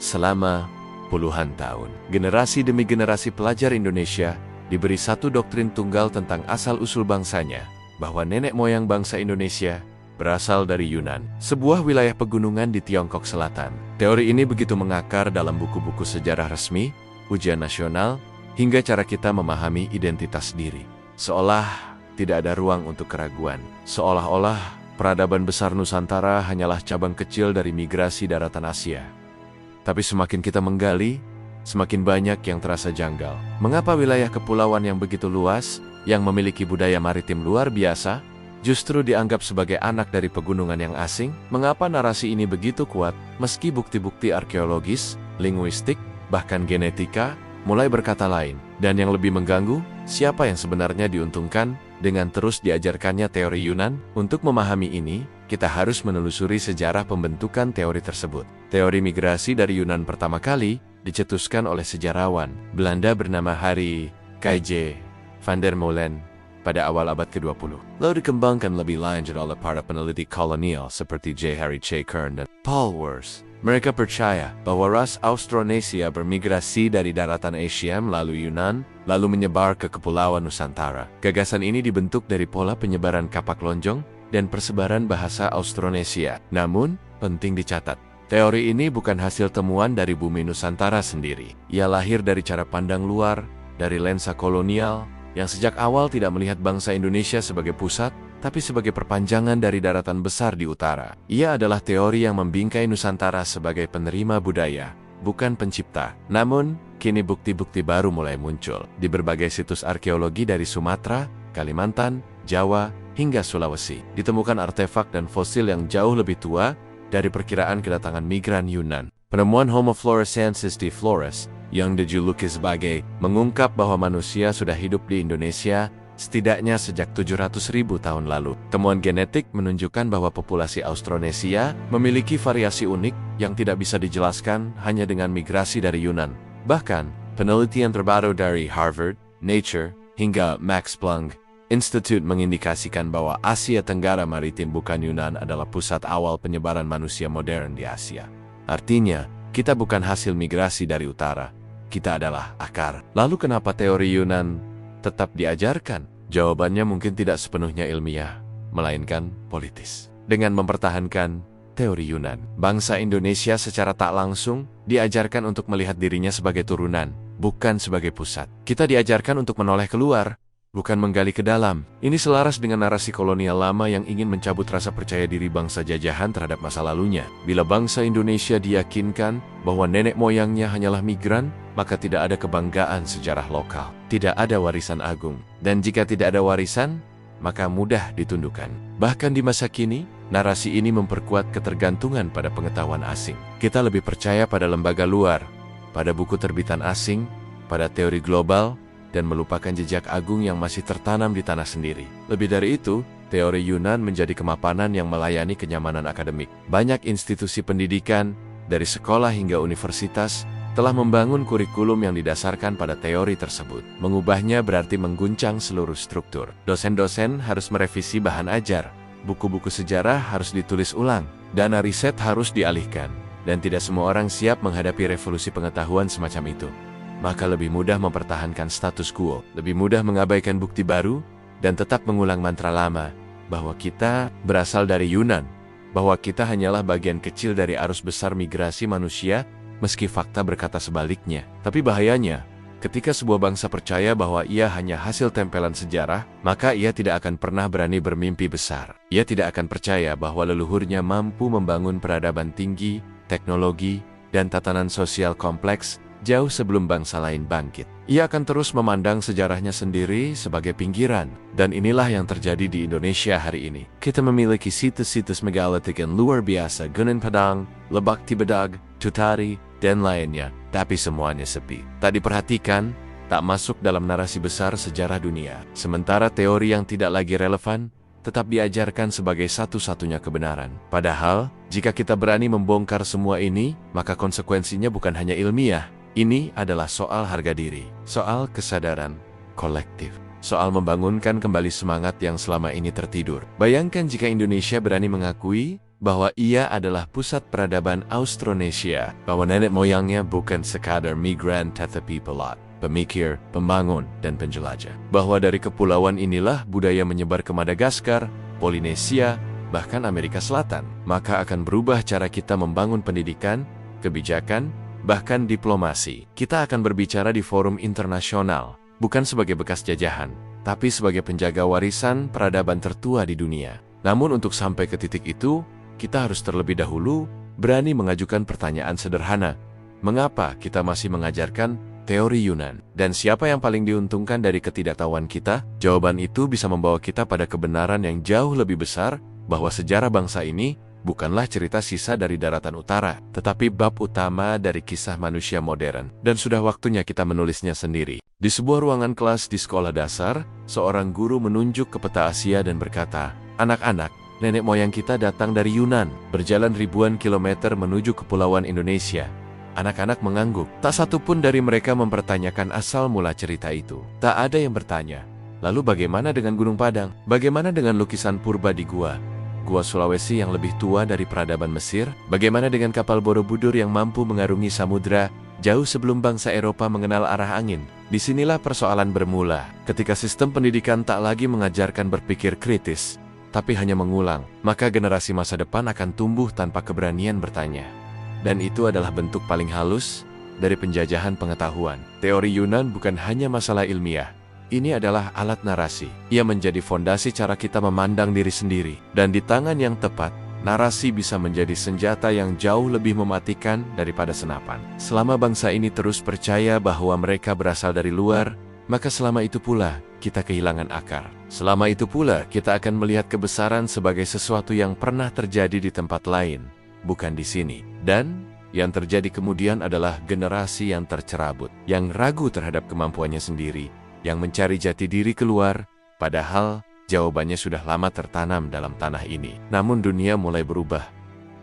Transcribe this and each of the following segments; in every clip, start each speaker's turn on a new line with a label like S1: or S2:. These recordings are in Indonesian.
S1: selama puluhan tahun. Generasi demi generasi pelajar Indonesia diberi satu doktrin tunggal tentang asal-usul bangsanya, bahwa nenek moyang bangsa Indonesia berasal dari Yunan, sebuah wilayah pegunungan di Tiongkok Selatan. Teori ini begitu mengakar dalam buku-buku sejarah resmi, ujian nasional, hingga cara kita memahami identitas diri. Seolah tidak ada ruang untuk keraguan. Seolah-olah peradaban besar Nusantara hanyalah cabang kecil dari migrasi daratan Asia. Tapi semakin kita menggali, semakin banyak yang terasa janggal. Mengapa wilayah kepulauan yang begitu luas, yang memiliki budaya maritim luar biasa, justru dianggap sebagai anak dari pegunungan yang asing? Mengapa narasi ini begitu kuat, meski bukti-bukti arkeologis, linguistik, bahkan genetika mulai berkata lain? Dan yang lebih mengganggu, siapa yang sebenarnya diuntungkan dengan terus diajarkannya teori Yunan? Untuk memahami ini, kita harus menelusuri sejarah pembentukan teori tersebut. Teori migrasi dari Yunan pertama kali dicetuskan oleh sejarawan Belanda bernama Harry K.J. van der Molen pada awal abad ke-20. Lalu dikembangkan lebih lanjut oleh para peneliti kolonial seperti J. Harry J. Kern dan Paul Wurst. Mereka percaya bahwa ras Austronesia bermigrasi dari daratan Asia melalui Yunan, lalu menyebar ke kepulauan Nusantara. Gagasan ini dibentuk dari pola penyebaran kapak lonjong dan persebaran bahasa Austronesia. Namun, penting dicatat, teori ini bukan hasil temuan dari bumi Nusantara sendiri. Ia lahir dari cara pandang luar, dari lensa kolonial, yang sejak awal tidak melihat bangsa Indonesia sebagai pusat, tapi sebagai perpanjangan dari daratan besar di utara. Ia adalah teori yang membingkai Nusantara sebagai penerima budaya, bukan pencipta. Namun, kini bukti-bukti baru mulai muncul di berbagai situs arkeologi dari Sumatera, Kalimantan, Jawa, hingga Sulawesi. Ditemukan artefak dan fosil yang jauh lebih tua dari perkiraan kedatangan migran Yunan. Penemuan Homo floresiensis di Flores, yang dijuluki sebagai mengungkap bahwa manusia sudah hidup di Indonesia setidaknya sejak 700.000 tahun lalu. Temuan genetik menunjukkan bahwa populasi Austronesia memiliki variasi unik yang tidak bisa dijelaskan hanya dengan migrasi dari Yunan. Bahkan, penelitian terbaru dari Harvard, Nature, hingga Max Planck Institute mengindikasikan bahwa Asia Tenggara Maritim bukan Yunan adalah pusat awal penyebaran manusia modern di Asia. Artinya, kita bukan hasil migrasi dari utara, kita adalah akar. Lalu kenapa teori Yunan tetap diajarkan? Jawabannya mungkin tidak sepenuhnya ilmiah, melainkan politis. Dengan mempertahankan teori Yunan, bangsa Indonesia secara tak langsung diajarkan untuk melihat dirinya sebagai turunan, bukan sebagai pusat. Kita diajarkan untuk menoleh keluar, bukan menggali ke dalam. Ini selaras dengan narasi kolonial lama yang ingin mencabut rasa percaya diri bangsa jajahan terhadap masa lalunya. Bila bangsa Indonesia diyakinkan bahwa nenek moyangnya hanyalah migran, maka tidak ada kebanggaan sejarah lokal. Tidak ada warisan agung. Dan jika tidak ada warisan, maka mudah ditundukkan. Bahkan di masa kini, narasi ini memperkuat ketergantungan pada pengetahuan asing. Kita lebih percaya pada lembaga luar, pada buku terbitan asing, pada teori global, dan melupakan jejak agung yang masih tertanam di tanah sendiri. Lebih dari itu, teori Yunan menjadi kemapanan yang melayani kenyamanan akademik. Banyak institusi pendidikan, dari sekolah hingga universitas, telah membangun kurikulum yang didasarkan pada teori tersebut. Mengubahnya berarti mengguncang seluruh struktur. Dosen-dosen harus merevisi bahan ajar, buku-buku sejarah harus ditulis ulang, dana riset harus dialihkan, dan tidak semua orang siap menghadapi revolusi pengetahuan semacam itu. Maka lebih mudah mempertahankan status quo, lebih mudah mengabaikan bukti baru, dan tetap mengulang mantra lama, bahwa kita berasal dari Yunan, bahwa kita hanyalah bagian kecil dari arus besar migrasi manusia, meski fakta berkata sebaliknya. Tapi bahayanya, ketika sebuah bangsa percaya bahwa ia hanya hasil tempelan sejarah, maka ia tidak akan pernah berani bermimpi besar. Ia tidak akan percaya bahwa leluhurnya mampu membangun peradaban tinggi, teknologi, dan tatanan sosial kompleks, jauh sebelum bangsa lain bangkit. Ia akan terus memandang sejarahnya sendiri sebagai pinggiran. Dan inilah yang terjadi di Indonesia hari ini. Kita memiliki situs-situs megalitik yang luar biasa, Gunung Padang, Lebak Tibedag, Tutari, dan lainnya. Tapi semuanya sepi. Tak diperhatikan, tak masuk dalam narasi besar sejarah dunia. Sementara teori yang tidak lagi relevan, tetap diajarkan sebagai satu-satunya kebenaran. Padahal, jika kita berani membongkar semua ini, maka konsekuensinya bukan hanya ilmiah. Ini adalah soal harga diri, soal kesadaran kolektif, soal membangunkan kembali semangat yang selama ini tertidur. Bayangkan jika Indonesia berani mengakui bahwa ia adalah pusat peradaban Austronesia, bahwa nenek moyangnya bukan sekadar migran tetapi pelot, pemikir, pembangun, dan penjelajah. Bahwa dari kepulauan inilah budaya menyebar ke Madagaskar, Polinesia, bahkan Amerika Selatan. Maka akan berubah cara kita membangun pendidikan, kebijakan, bahkan diplomasi. Kita akan berbicara di forum internasional, bukan sebagai bekas jajahan, tapi sebagai penjaga warisan peradaban tertua di dunia. Namun untuk sampai ke titik itu, kita harus terlebih dahulu berani mengajukan pertanyaan sederhana. Mengapa kita masih mengajarkan teori Yunan? Dan siapa yang paling diuntungkan dari ketidaktahuan kita? Jawaban itu bisa membawa kita pada kebenaran yang jauh lebih besar, bahwa sejarah bangsa ini bukanlah cerita sisa dari daratan utara, tetapi bab utama dari kisah manusia modern. Dan sudah waktunya kita menulisnya sendiri. Di sebuah ruangan kelas di sekolah dasar, seorang guru menunjuk ke peta Asia dan berkata, "Anak-anak, nenek moyang kita datang dari Yunan, berjalan ribuan kilometer menuju kepulauan Indonesia." Anak-anak mengangguk. Tak satu pun dari mereka mempertanyakan asal mula cerita itu. Tak ada yang bertanya, "Lalu bagaimana dengan Gunung Padang? Bagaimana dengan lukisan purba di gua Sulawesi yang lebih tua dari peradaban Mesir? Bagaimana dengan kapal Borobudur yang mampu mengarungi samudra jauh sebelum bangsa Eropa mengenal arah angin?" Disinilah persoalan bermula, ketika sistem pendidikan tak lagi mengajarkan berpikir kritis, tapi hanya mengulang, maka generasi masa depan akan tumbuh tanpa keberanian bertanya. Dan itu adalah bentuk paling halus dari penjajahan pengetahuan. Teori Yunan bukan hanya masalah ilmiah. Ini adalah alat narasi. Ia menjadi fondasi cara kita memandang diri sendiri. Dan di tangan yang tepat, narasi bisa menjadi senjata yang jauh lebih mematikan daripada senapan. Selama bangsa ini terus percaya bahwa mereka berasal dari luar, maka selama itu pula kita kehilangan akar. Selama itu pula kita akan melihat kebesaran sebagai sesuatu yang pernah terjadi di tempat lain, bukan di sini. Dan yang terjadi kemudian adalah generasi yang tercerabut, yang ragu terhadap kemampuannya sendiri, yang mencari jati diri keluar, padahal jawabannya sudah lama tertanam dalam tanah ini. Namun dunia mulai berubah.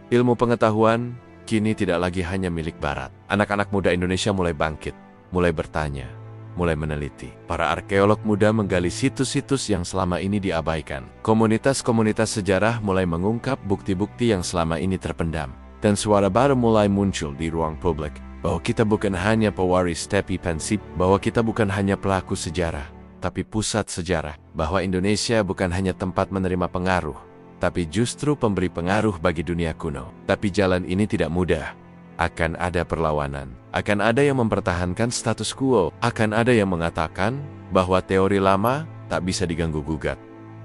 S1: Ilmu pengetahuan kini tidak lagi hanya milik Barat. Anak-anak muda Indonesia mulai bangkit, mulai bertanya, mulai meneliti. Para arkeolog muda menggali situs-situs yang selama ini diabaikan. Komunitas-komunitas sejarah mulai mengungkap bukti-bukti yang selama ini terpendam. Dan suara baru mulai muncul di ruang publik, bahwa kita bukan hanya pewaris tapi pensip, bahwa kita bukan hanya pelaku sejarah, tapi pusat sejarah, bahwa Indonesia bukan hanya tempat menerima pengaruh, tapi justru pemberi pengaruh bagi dunia kuno. Tapi jalan ini tidak mudah. Akan ada perlawanan, akan ada yang mempertahankan status quo, akan ada yang mengatakan bahwa teori lama tak bisa diganggu-gugat.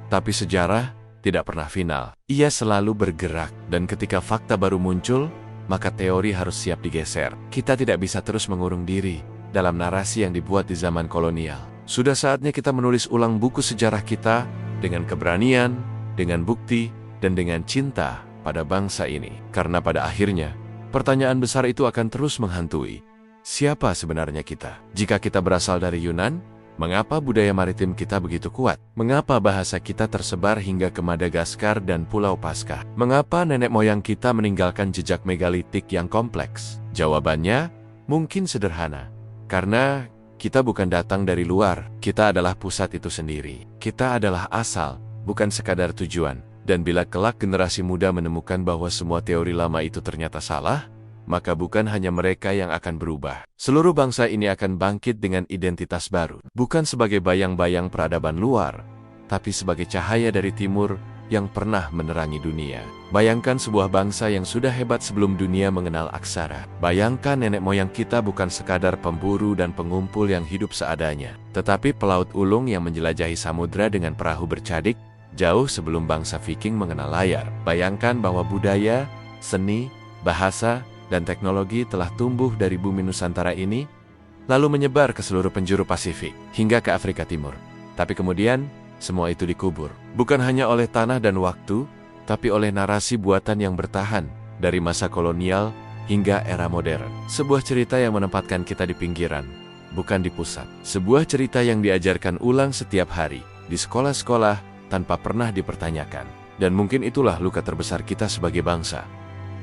S1: Tapi sejarah tidak pernah final. Ia selalu bergerak, dan ketika fakta baru muncul, maka teori harus siap digeser. Kita tidak bisa terus mengurung diri dalam narasi yang dibuat di zaman kolonial. Sudah saatnya kita menulis ulang buku sejarah kita dengan keberanian, dengan bukti, dan dengan cinta pada bangsa ini. Karena pada akhirnya, pertanyaan besar itu akan terus menghantui. Siapa sebenarnya kita? Jika kita berasal dari Yunan, mengapa budaya maritim kita begitu kuat? Mengapa bahasa kita tersebar hingga ke Madagaskar dan Pulau Paskah? Mengapa nenek moyang kita meninggalkan jejak megalitik yang kompleks? Jawabannya mungkin sederhana. Karena kita bukan datang dari luar, kita adalah pusat itu sendiri. Kita adalah asal, bukan sekadar tujuan. Dan bila kelak generasi muda menemukan bahwa semua teori lama itu ternyata salah, maka bukan hanya mereka yang akan berubah. Seluruh bangsa ini akan bangkit dengan identitas baru. Bukan sebagai bayang-bayang peradaban luar, tapi sebagai cahaya dari timur yang pernah menerangi dunia. Bayangkan sebuah bangsa yang sudah hebat sebelum dunia mengenal aksara. Bayangkan nenek moyang kita bukan sekadar pemburu dan pengumpul yang hidup seadanya, tetapi pelaut ulung yang menjelajahi samudra dengan perahu bercadik, jauh sebelum bangsa Viking mengenal layar. Bayangkan bahwa budaya, seni, bahasa, dan teknologi telah tumbuh dari bumi Nusantara ini, lalu menyebar ke seluruh penjuru Pasifik, hingga ke Afrika Timur. Tapi kemudian, semua itu dikubur. Bukan hanya oleh tanah dan waktu, tapi oleh narasi buatan yang bertahan, dari masa kolonial hingga era modern. Sebuah cerita yang menempatkan kita di pinggiran, bukan di pusat. Sebuah cerita yang diajarkan ulang setiap hari, di sekolah-sekolah, tanpa pernah dipertanyakan. Dan mungkin itulah luka terbesar kita sebagai bangsa.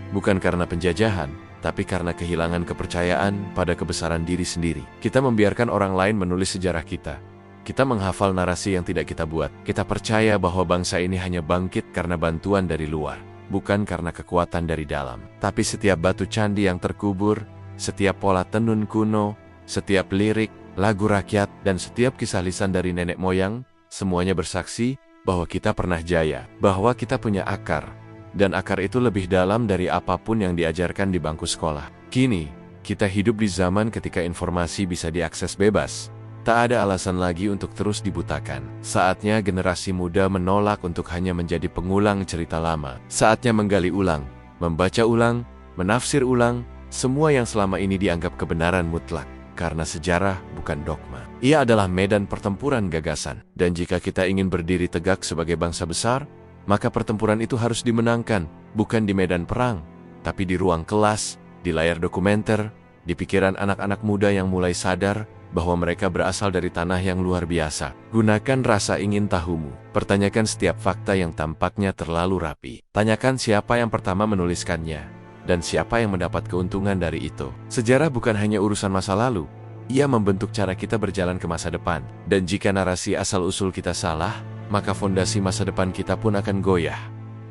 S1: Bukan karena penjajahan, tapi karena kehilangan kepercayaan pada kebesaran diri sendiri. Kita membiarkan orang lain menulis sejarah kita. Kita menghafal narasi yang tidak kita buat. Kita percaya bahwa bangsa ini hanya bangkit karena bantuan dari luar. bukan karena kekuatan dari dalam. Tapi setiap batu candi yang terkubur, setiap pola tenun kuno, setiap lirik, lagu rakyat, dan setiap kisah lisan dari nenek moyang, semuanya bersaksi bahwa kita pernah jaya, bahwa kita punya akar. Dan akar itu lebih dalam dari apapun yang diajarkan di bangku sekolah. Kini, kita hidup di zaman ketika informasi bisa diakses bebas. Tak ada alasan lagi untuk terus dibutakan. Saatnya generasi muda menolak untuk hanya menjadi pengulang cerita lama. Saatnya menggali ulang, membaca ulang, menafsir ulang, semua yang selama ini dianggap kebenaran mutlak. Karena sejarah bukan dogma. Ia adalah medan pertempuran gagasan. Dan jika kita ingin berdiri tegak sebagai bangsa besar, maka pertempuran itu harus dimenangkan, bukan di medan perang, tapi di ruang kelas, di layar dokumenter, di pikiran anak-anak muda yang mulai sadar bahwa mereka berasal dari tanah yang luar biasa. Gunakan rasa ingin tahumu. Pertanyakan setiap fakta yang tampaknya terlalu rapi. Tanyakan siapa yang pertama menuliskannya, dan siapa yang mendapat keuntungan dari itu. Sejarah bukan hanya urusan masa lalu. Ia membentuk cara kita berjalan ke masa depan. Dan jika narasi asal-usul kita salah, maka fondasi masa depan kita pun akan goyah.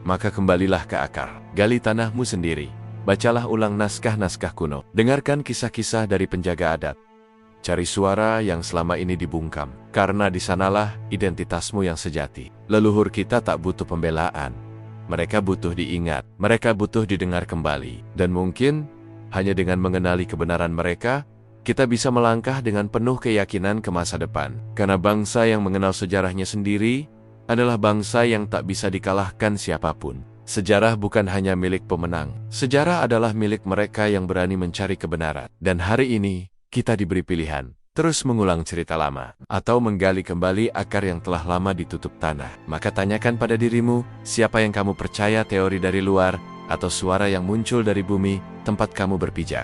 S1: Maka kembalilah ke akar. Gali tanahmu sendiri. Bacalah ulang naskah-naskah kuno. Dengarkan kisah-kisah dari penjaga adat. Cari suara yang selama ini dibungkam, karena di sanalah identitasmu yang sejati. Leluhur kita tak butuh pembelaan. Mereka butuh diingat, mereka butuh didengar kembali. Dan mungkin, hanya dengan mengenali kebenaran mereka, kita bisa melangkah dengan penuh keyakinan ke masa depan. Karena bangsa yang mengenal sejarahnya sendiri, adalah bangsa yang tak bisa dikalahkan siapapun. Sejarah bukan hanya milik pemenang. Sejarah adalah milik mereka yang berani mencari kebenaran. Dan hari ini, kita diberi pilihan, terus mengulang cerita lama, atau menggali kembali akar yang telah lama ditutup tanah. Maka tanyakan pada dirimu, siapa yang kamu percaya teori dari luar, atau suara yang muncul dari bumi, tempat kamu berpijak.